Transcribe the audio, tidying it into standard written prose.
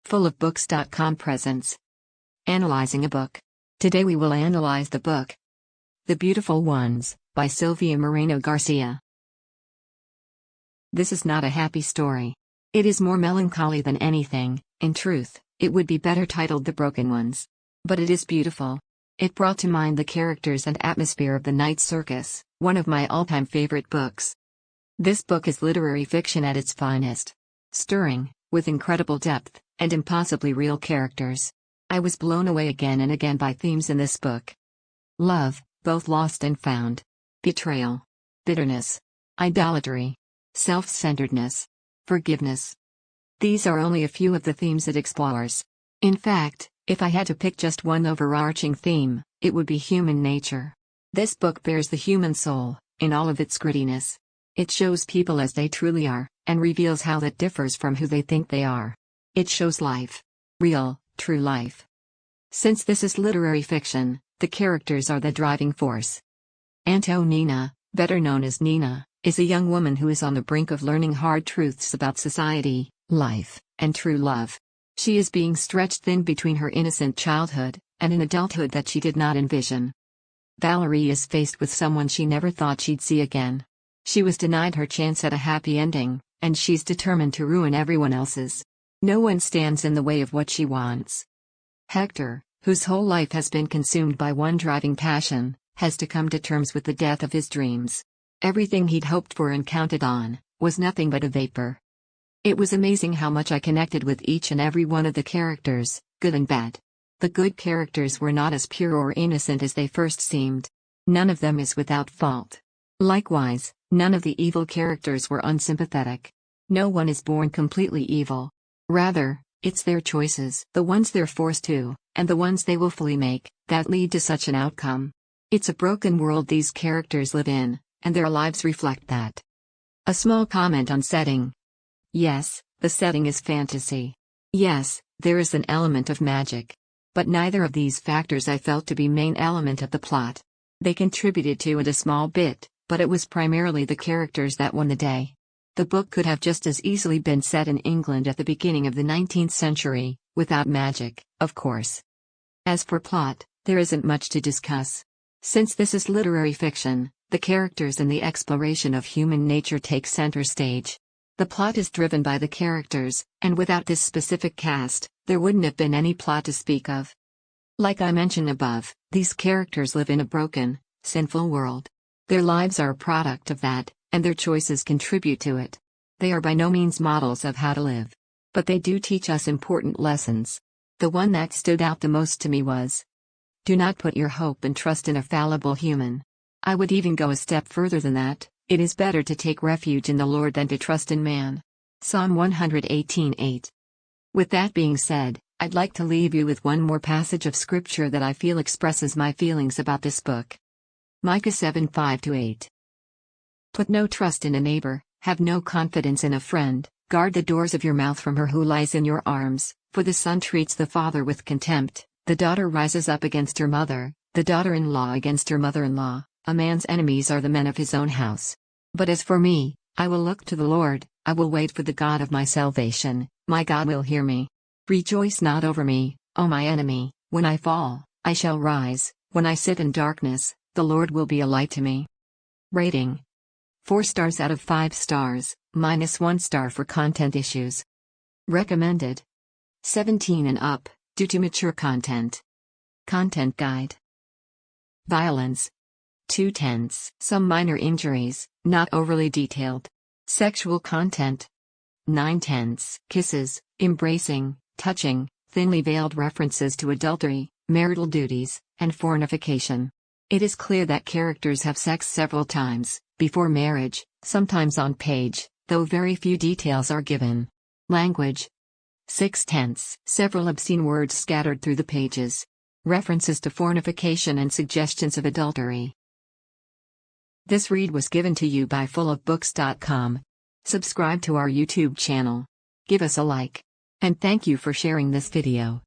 TTheBeautifulOnesBook presents Analyzing a Book. Today we will analyze the book The Beautiful Ones by Silvia Moreno-Garcia. This is not a happy story. It is more melancholy than anything. In truth, it would be better titled The Broken Ones. But it is beautiful. It brought to mind the characters and atmosphere of The Night Circus, one of my all-time favorite books. This book is literary fiction at its finest. Stirring, with incredible depth, and impossibly real characters. I was blown away again and again by themes in this book. Love, both lost and found. Betrayal. Bitterness. Idolatry. Self-centeredness. Forgiveness. These are only a few of the themes it explores. In fact, if I had to pick just one overarching theme, it would be human nature. This book bears the human soul, in all of its grittiness. It shows people as they truly are, and reveals how that differs from who they think they are. It shows life. Real, true life. Since this is literary fiction, the characters are the driving force. Antonina, better known as Nina, is a young woman who is on the brink of learning hard truths about society, life, and true love. She is being stretched thin between her innocent childhood and an adulthood that she did not envision. Valerie is faced with someone she never thought she'd see again. She was denied her chance at a happy ending, and she's determined to ruin everyone else's. No one stands in the way of what she wants. Hector, whose whole life has been consumed by one driving passion, has to come to terms with the death of his dreams. Everything he'd hoped for and counted on was nothing but a vapor. It was amazing how much I connected with each and every one of the characters, good and bad. The good characters were not as pure or innocent as they first seemed. None of them is without fault. Likewise, none of the evil characters were unsympathetic. No one is born completely evil. Rather, it's their choices, the ones they're forced to, and the ones they willfully make, that lead to such an outcome. It's a broken world these characters live in, and their lives reflect that. A small comment on setting. Yes, the setting is fantasy. Yes, there is an element of magic. But neither of these factors I felt to be main element of the plot. They contributed to it a small bit, but it was primarily the characters that won the day. The book could have just as easily been set in England at the beginning of the 19th century, without magic, of course. As for plot, there isn't much to discuss. Since this is literary fiction, the characters and the exploration of human nature take center stage. The plot is driven by the characters, and without this specific cast, there wouldn't have been any plot to speak of. Like I mentioned above, these characters live in a broken, sinful world. Their lives are a product of that, and their choices contribute to it. They are by no means models of how to live. But they do teach us important lessons. The one that stood out the most to me was: do not put your hope and trust in a fallible human. I would even go a step further than that. It is better to take refuge in the Lord than to trust in man. Psalm 118:8. With that being said, I'd like to leave you with one more passage of scripture that I feel expresses my feelings about this book. Micah 7:5-8. Put no trust in a neighbor, have no confidence in a friend, guard the doors of your mouth from her who lies in your arms, for the son treats the father with contempt, the daughter rises up against her mother, the daughter-in-law against her mother-in-law. A man's enemies are the men of his own house. But as for me, I will look to the Lord, I will wait for the God of my salvation, my God will hear me. Rejoice not over me, O my enemy, when I fall, I shall rise, when I sit in darkness, the Lord will be a light to me. Rating: 4 stars out of 5 stars, -1 star for content issues. Recommended: 17 and up, due to mature content. Content guide. Violence: 2/10, some minor injuries, not overly detailed. Sexual content: 9/10, kisses, embracing, touching, thinly veiled references to adultery, marital duties, and fornication. It is clear that characters have sex several times, before marriage, sometimes on page, though very few details are given. Language: 6/10, several obscene words scattered through the pages. References to fornication and suggestions of adultery. This read was given to you by TTheBeautifulOnesBook. Subscribe to our YouTube channel. Give us a like. And thank you for sharing this video.